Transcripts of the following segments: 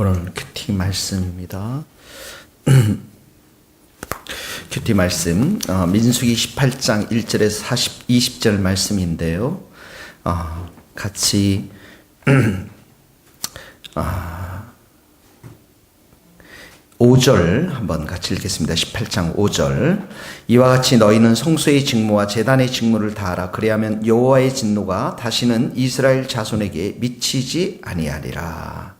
오늘 큐티 말씀입니다. 큐티 말씀 민수기 18장 1절에서 20절 말씀인데요. 같이 5절 한번 같이 읽겠습니다. 18장 5절. 이와 같이 너희는 성소의 직무와 제단의 직무를 다하라. 그리하면 여호와의 진노가 다시는 이스라엘 자손에게 미치지 아니하리라.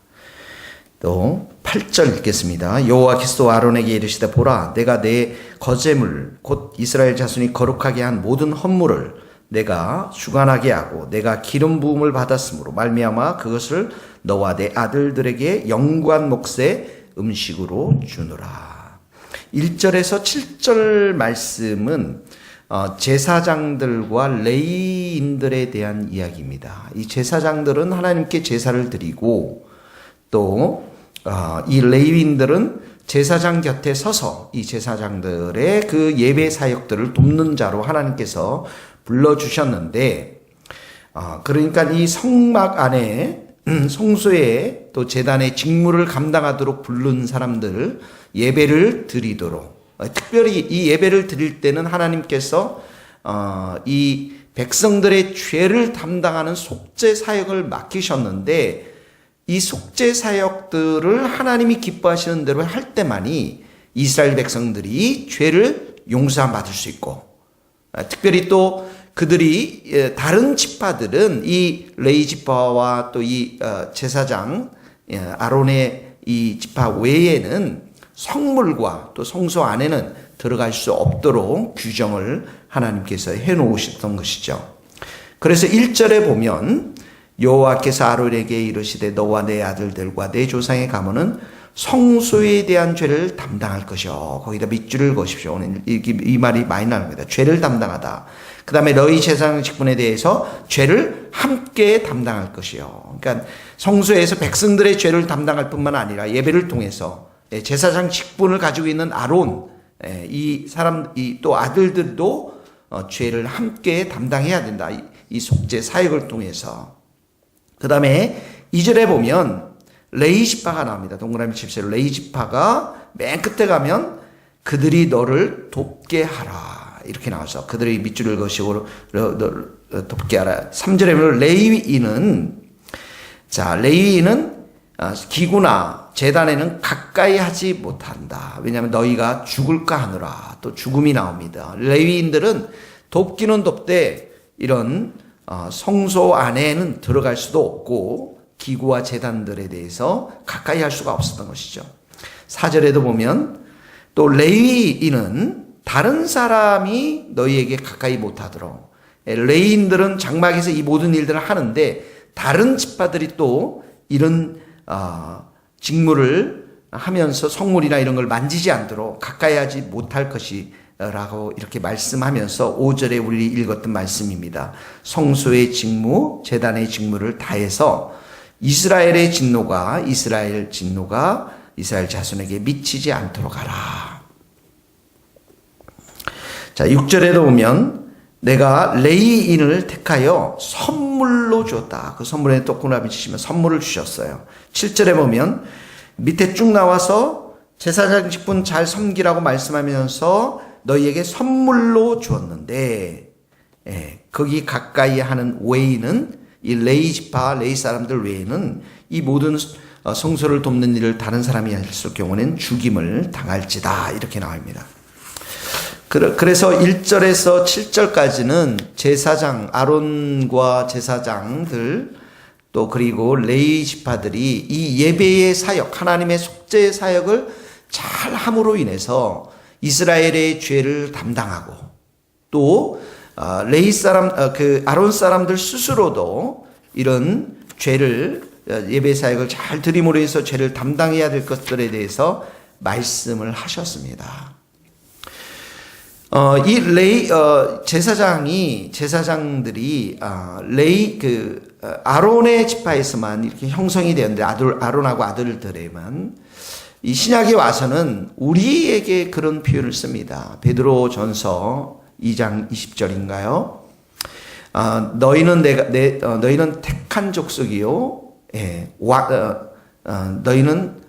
또 8절 읽겠습니다. 여호와께서 아론에게 이르시되 보라, 내가 내 거제물 곧 이스라엘 자손이 거룩하게 한 모든 헌물을 내가 주관하게 하고 내가 기름 부음을 받았으므로 말미암아 그것을 너와 내 아들들에게 영구한 몫의 음식으로 주노라. 1절에서 7절 말씀은 제사장들과 레위인들에 대한 이야기입니다. 이 제사장들은 하나님께 제사를 드리고 또 이 레위인들은 제사장 곁에 서서 이 제사장들의 그 예배 사역들을 돕는 자로 하나님께서 불러주셨는데, 그러니까 이 성막 안에 성소에 또 제단의 직무를 감당하도록 부른 사람들 예배를 드리도록, 특별히 이 예배를 드릴 때는 하나님께서 이 백성들의 죄를 담당하는 속죄 사역을 맡기셨는데, 이 속죄 사역들을 하나님이 기뻐하시는 대로 할 때만이 이스라엘 백성들이 죄를 용서받을 수 있고, 특별히 또 그들이 다른 지파들은 이 레위 지파와 또 이 제사장 아론의 이 지파 외에는 성물과 또 성소 안에는 들어갈 수 없도록 규정을 하나님께서 해놓으셨던 것이죠. 그래서 1절에 보면 여호와께서 아론에게 이르시되 너와 내 아들들과 내 조상의 가문은 성소에 대한 죄를 담당할 것이요. 거기다 밑줄을 그으십시오. 오늘 이 말이 많이 나옵니다. 죄를 담당하다. 그 다음에 너희 제사장 직분에 대해서 죄를 함께 담당할 것이요. 그러니까 성소에서 백성들의 죄를 담당할 뿐만 아니라 예배를 통해서 제사장 직분을 가지고 있는 아론, 이 또 아들들도 죄를 함께 담당해야 된다. 이 속죄 사역을 통해서. 그 다음에 2절에 보면 레위 지파가 나옵니다. 동그라미 칩시오. 레위 지파가 맨 끝에 가면 그들이 너를 돕게 하라. 이렇게 나와서 그들의 밑줄을 그으시고 돕게 하라. 3절에 보면 레위인은 기구나 제단에는 가까이 하지 못한다. 왜냐하면 너희가 죽을까 하느라. 또 죽음이 나옵니다. 레위인들은 돕기는 돕되 이런 성소 안에는 들어갈 수도 없고 기구와 제단들에 대해서 가까이 할 수가 없었던 것이죠. 4절에도 보면 또 레위인은 다른 사람이 너희에게 가까이 못하도록, 레위인들은 장막에서 이 모든 일들을 하는데 다른 지파들이 또 이런 직무를 하면서 성물이나 이런 걸 만지지 않도록 가까이 하지 못할 것이 라고 이렇게 말씀하면서 5절에 우리 읽었던 말씀입니다. 성소의 직무, 제단의 직무를 다해서 이스라엘 자손에게 미치지 않도록 하라. 자, 6절에도 보면 내가 레위인을 택하여 선물로 주었다. 그 선물에 동그라미 치시면 선물을 주셨어요. 7절에 보면 밑에 쭉 나와서 제사장 직분 잘 섬기라고 말씀하면서 너희에게 선물로 주었는데, 거기 가까이 하는 외에는 이 레위 지파, 레위 사람들 외에는 이 모든 성소를 돕는 일을 다른 사람이 했을 경우는 죽임을 당할지다. 이렇게 나옵니다. 그래서 1절에서 7절까지는 제사장, 아론과 제사장들 또 그리고 레위 지파들이 이 예배의 사역, 하나님의 속죄의 사역을 잘 함으로 인해서 이스라엘의 죄를 담당하고 또 레위 사람, 아론 사람들 스스로도 이런 죄를 예배 사역을 잘 드림으로 해서 죄를 담당해야 될 것들에 대해서 말씀을 하셨습니다. 이 제사장들이 아론의 지파에서만 이렇게 형성이 되었는데 아론하고 아들들에만, 이 신약에 와서는 우리에게 그런 표현을 씁니다. 베드로전서 2장 20절인가요? 너희는 택한 족속이요, 너희는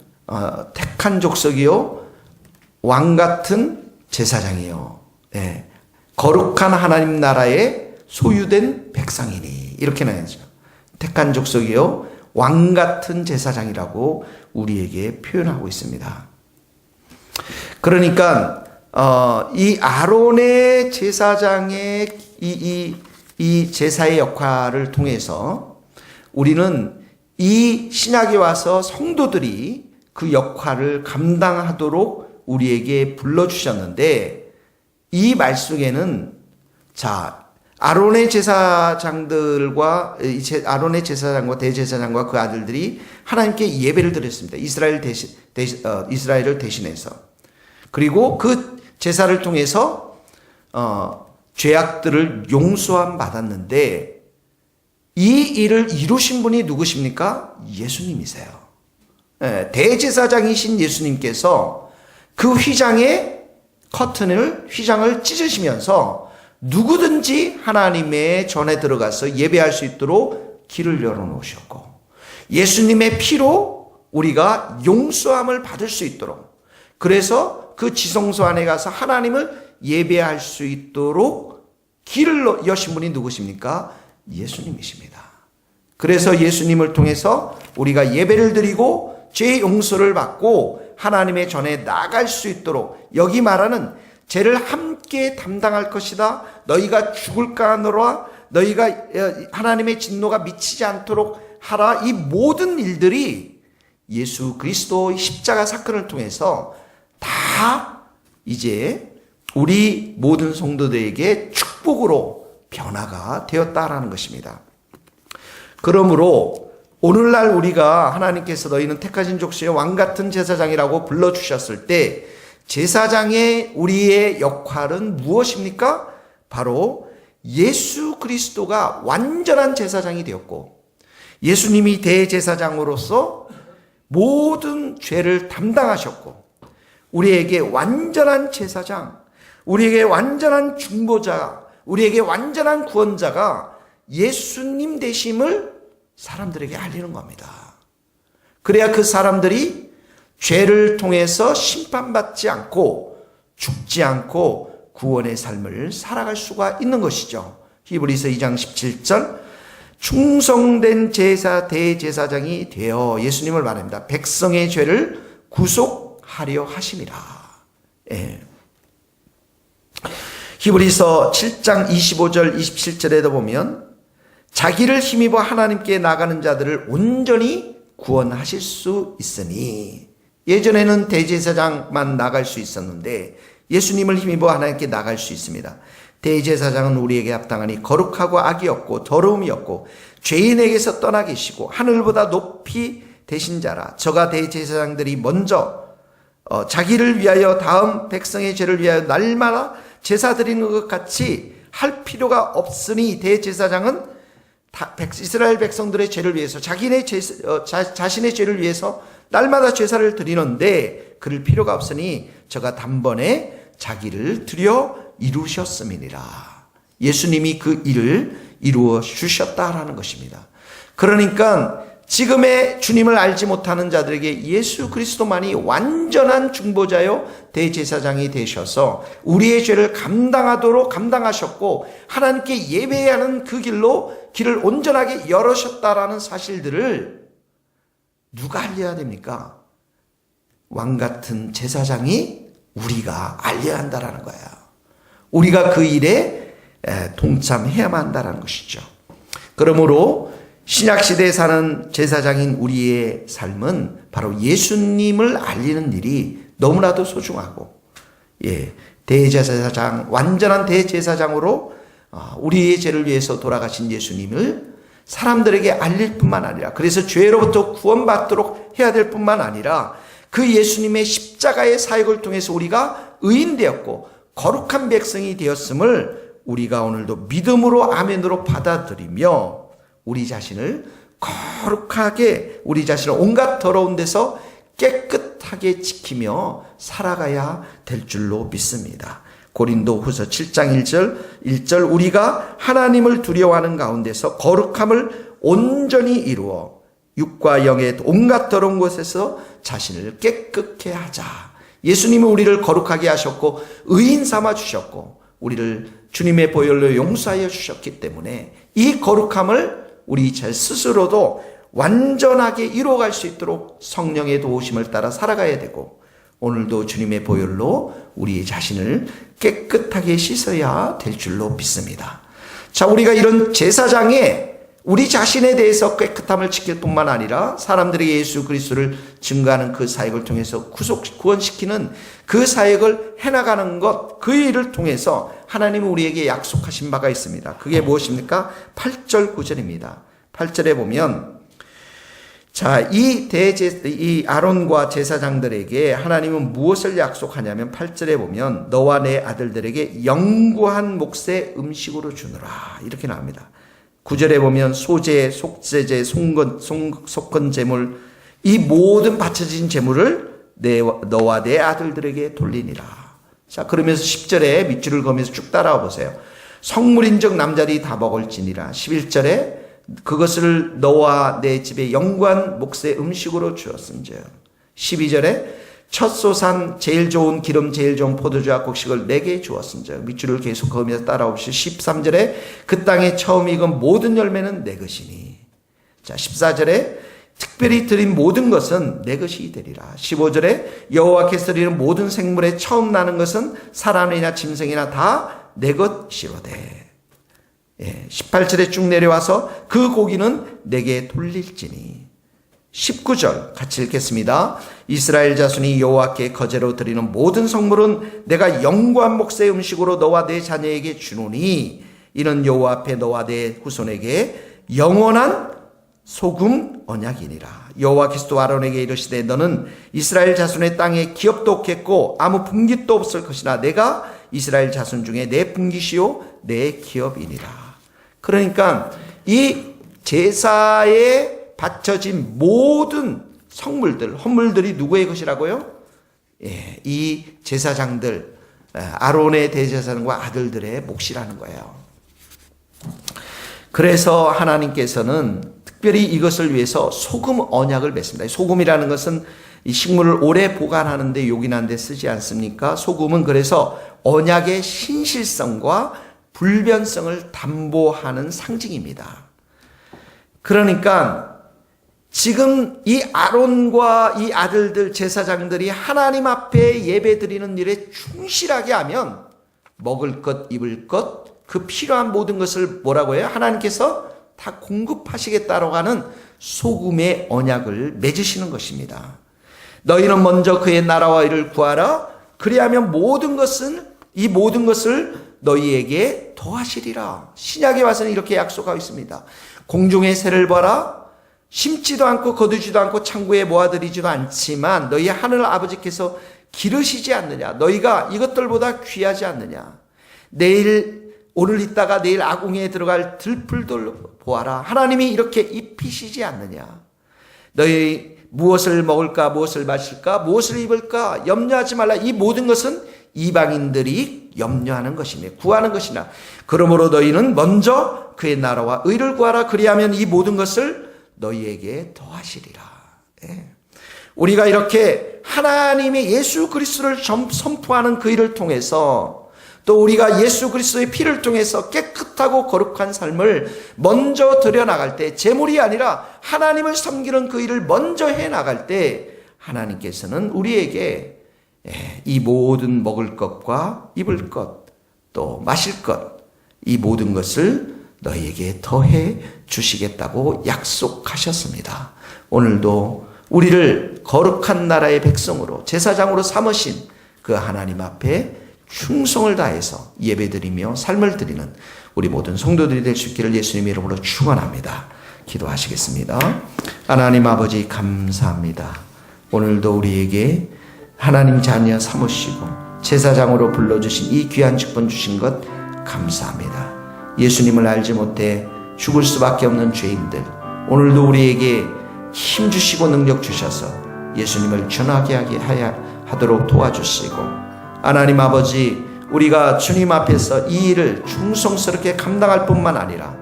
택한 족속이요 왕 같은 제사장이요 거룩한 하나님 나라의 소유된 백성이니 이렇게 나오죠. 택한 족속이요 왕 같은 제사장이라고 우리에게 표현하고 있습니다. 그러니까 이 아론의 제사장의 이 제사의 역할을 통해서 우리는 이 신약에 와서 성도들이 그 역할을 감당하도록 우리에게 불러주셨는데 이 말 속에는 아론의 제사장과 대제사장과 그 아들들이 하나님께 예배를 드렸습니다. 이스라엘을 대신해서. 그리고 그 제사를 통해서 죄악들을 용서함 받았는데 이 일을 이루신 분이 누구십니까? 예수님이세요. 대제사장이신 예수님께서 그 휘장을 찢으시면서 누구든지 하나님의 전에 들어가서 예배할 수 있도록 길을 열어놓으셨고 예수님의 피로 우리가 용서함을 받을 수 있도록 그래서 그 지성소 안에 가서 하나님을 예배할 수 있도록 길을 여신 분이 누구십니까? 예수님이십니다. 그래서 예수님을 통해서 우리가 예배를 드리고 죄 용서를 받고 하나님의 전에 나갈 수 있도록 여기 말하는 죄를 함께 담당할 것이다. 너희가 죽을까 하노라. 너희가 하나님의 진노가 미치지 않도록 하라. 이 모든 일들이 예수 그리스도의 십자가 사건을 통해서 다 이제 우리 모든 성도들에게 축복으로 변화가 되었다라는 것입니다. 그러므로 오늘날 우리가 하나님께서 너희는 택하신 족속의 왕같은 제사장이라고 불러주셨을 때 제사장의 우리의 역할은 무엇입니까? 바로 예수 그리스도가 완전한 제사장이 되었고 예수님이 대제사장으로서 모든 죄를 담당하셨고 우리에게 완전한 제사장, 우리에게 완전한 중보자, 우리에게 완전한 구원자가 예수님 되심을 사람들에게 알리는 겁니다. 그래야 그 사람들이 죄를 통해서 심판받지 않고 죽지 않고 구원의 삶을 살아갈 수가 있는 것이죠. 히브리서 2장 17절 충성된 대제사장이 되어 예수님을 말합니다. 백성의 죄를 구속하려 하심이라. 히브리서 7장 25절 27절에도 보면 자기를 힘입어 하나님께 나가는 자들을 온전히 구원하실 수 있으니 예전에는 대제사장만 나갈 수 있었는데 예수님을 힘입어 하나님께 나갈 수 있습니다. 대제사장은 우리에게 합당하니 거룩하고 악이 없고 더러움이 없고 죄인에게서 떠나 계시고 하늘보다 높이 되신 자라. 저가 대제사장들이 먼저 자기를 위하여 다음 백성의 죄를 위하여 날마다 제사 드리는 것 같이 할 필요가 없으니 대제사장은 이스라엘 백성들의 죄를 위해서 자신의 죄를 위해서 날마다 제사를 드리는데 그럴 필요가 없으니 저가 단번에 자기를 드려 이루셨음이니라. 예수님이 그 일을 이루어 주셨다라는 것입니다. 그러니까 지금의 주님을 알지 못하는 자들에게 예수 그리스도만이 완전한 중보자요 대제사장이 되셔서 우리의 죄를 감당하셨고 하나님께 예배해야 하는 그 길을 온전하게 열으셨다라는 사실들을 누가 알려야 됩니까? 왕같은 제사장이 우리가 알려야 한다라는 거예요. 우리가 그 일에 동참해야만 한다라는 것이죠. 그러므로 신약시대에 사는 제사장인 우리의 삶은 바로 예수님을 알리는 일이 너무나도 소중하고 대제사장, 완전한 대제사장으로 우리의 죄를 위해서 돌아가신 예수님을 사람들에게 알릴 뿐만 아니라 그래서 죄로부터 구원받도록 해야 될 뿐만 아니라 그 예수님의 십자가의 사역을 통해서 우리가 의인되었고 거룩한 백성이 되었음을 우리가 오늘도 믿음으로 아멘으로 받아들이며 우리 자신을 거룩하게 우리 자신을 온갖 더러운 데서 깨끗하게 지키며 살아가야 될 줄로 믿습니다. 고린도후서 7장 1절 우리가 하나님을 두려워하는 가운데서 거룩함을 온전히 이루어 육과 영의 온갖 더러운 곳에서 자신을 깨끗게 하자. 예수님은 우리를 거룩하게 하셨고 의인 삼아 주셨고 우리를 주님의 보혈로 용서하여 주셨기 때문에 이 거룩함을 우리 제 스스로도 완전하게 이루어갈 수 있도록 성령의 도우심을 따라 살아가야 되고, 오늘도 주님의 보혈로 우리 자신을 깨끗하게 씻어야 될 줄로 믿습니다. 자, 우리가 이런 제사장에 우리 자신에 대해서 깨끗함을 지킬 뿐만 아니라 사람들에게 예수 그리스도를 증거하는 그 사역을 통해서 구원시키는 그 사역을 해나가는 것, 그 일을 통해서 하나님은 우리에게 약속하신 바가 있습니다. 그게 무엇입니까? 8절 9절입니다. 8절에 보면, 자, 이 아론과 제사장들에게 하나님은 무엇을 약속하냐면 8절에 보면 너와 내 아들들에게 영구한 몫의 음식으로 주노라, 이렇게 나옵니다. 9절에 보면 소제, 속죄제, 속건 제물, 이 모든 바쳐진 제물을 너와 내 아들들에게 돌리니라. 자, 그러면서 10절에 밑줄을 그으면서 쭉 따라와 보세요. 성물인즉 남자들이 다 먹을지니라. 11절에 그것을 너와 내 집에 영구한 몫의 음식으로 주었은즉. 12절에 첫 솟한 제일 좋은 기름 제일 좋은 포도주와 곡식을 내게 주었은즉. 밑줄을 계속 그으면서 따라오시오. 13절에 그 땅에 처음 익은 모든 열매는 내 것이니. 자, 14절에 특별히 드린 모든 것은 내 것이 되리라. 15절에 여호와께서 드리는 모든 생물에 처음 나는 것은 사람이나 짐승이나 다 내 것이로되. 18절에 쭉 내려와서 그 고기는 내게 돌릴지니. 19절 같이 읽겠습니다. 이스라엘 자손이 여호와께 거제로 드리는 모든 성물은 내가 영구한 몫의 음식으로 너와 내 자녀에게 주노니 이는 여호와 앞에 너와 내 후손에게 영원한 소금 언약이니라. 여호와께서 아론에게 이르시되 너는 이스라엘 자손의 땅에 기업도 없겠고 아무 분깃도 없을 것이나 내가 이스라엘 자손 중에 내 분깃이요 내 기업이니라. 그러니까 이 제사에 바쳐진 모든 성물들, 헌물들이 누구의 것이라고요? 이 제사장들, 아론의 대제사장과 아들들의 몫이라는 거예요. 그래서 하나님께서는 특별히 이것을 위해서 소금 언약을 맺습니다. 소금이라는 것은 이 식물을 오래 보관하는 데 요긴한 데 쓰지 않습니까? 소금은 그래서 언약의 신실성과 불변성을 담보하는 상징입니다. 그러니까 지금 이 아론과 이 아들들 제사장들이 하나님 앞에 예배 드리는 일에 충실하게 하면 먹을 것, 입을 것, 그 필요한 모든 것을 뭐라고 해요? 하나님께서 다 공급하시겠다라고 하는 소금의 언약을 맺으시는 것입니다. 너희는 먼저 그의 나라와 이를 구하라. 그리하면 이 모든 것을 너희에게 더하시리라. 신약에 와서는 이렇게 약속하고 있습니다. 공중의 새를 봐라. 심지도 않고 거두지도 않고 창고에 모아들이지도 않지만 너희 하늘 아버지께서 기르시지 않느냐. 너희가 이것들보다 귀하지 않느냐. 오늘 있다가 내일 아궁이에 들어갈 들풀들 보아라. 하나님이 이렇게 입히시지 않느냐. 너희 무엇을 먹을까, 무엇을 마실까, 무엇을 입을까 염려하지 말라. 이 모든 것은 이방인들이 염려하는 것이며 구하는 것이나 그러므로 너희는 먼저 그의 나라와 의를 구하라. 그리하면 이 모든 것을 너희에게 더하시리라. 우리가 이렇게 하나님의 예수 그리스도를 선포하는 그 일을 통해서 또 우리가 예수 그리스도의 피를 통해서 깨끗하고 거룩한 삶을 먼저 드려나갈 때, 제물이 아니라 하나님을 섬기는 그 일을 먼저 해나갈 때 하나님께서는 우리에게 이 모든 먹을 것과 입을 것, 또 마실 것, 이 모든 것을 너희에게 더해 주시겠다고 약속하셨습니다. 오늘도 우리를 거룩한 나라의 백성으로 제사장으로 삼으신 그 하나님 앞에 충성을 다해서 예배드리며 삶을 드리는 우리 모든 성도들이 될 수 있기를 예수님의 이름으로 축원합니다. 기도하시겠습니다. 하나님 아버지 감사합니다. 오늘도 우리에게 하나님 자녀 삼으시고 제사장으로 불러주신 이 귀한 직분 주신 것 감사합니다. 예수님을 알지 못해 죽을 수밖에 없는 죄인들, 오늘도 우리에게 힘 주시고 능력 주셔서 예수님을 전하게 하도록 도와주시고, 하나님 아버지, 우리가 주님 앞에서 이 일을 충성스럽게 감당할 뿐만 아니라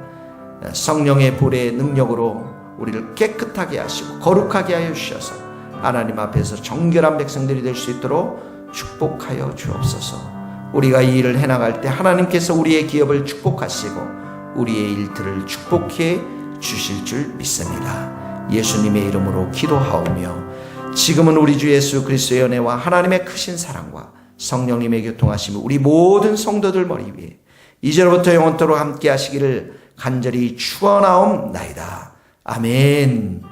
성령의 불의 능력으로 우리를 깨끗하게 하시고 거룩하게 하여 주셔서 하나님 앞에서 정결한 백성들이 될 수 있도록 축복하여 주옵소서. 우리가 이 일을 해나갈 때 하나님께서 우리의 기업을 축복하시고 우리의 일들을 축복해 주실 줄 믿습니다. 예수님의 이름으로 기도하오며 지금은 우리 주 예수 그리스도의 은혜와 하나님의 크신 사랑과 성령님의 교통하심이 우리 모든 성도들 머리 위에 이제로부터 영원토록 함께 하시기를 간절히 축원하옵나이다. 아멘.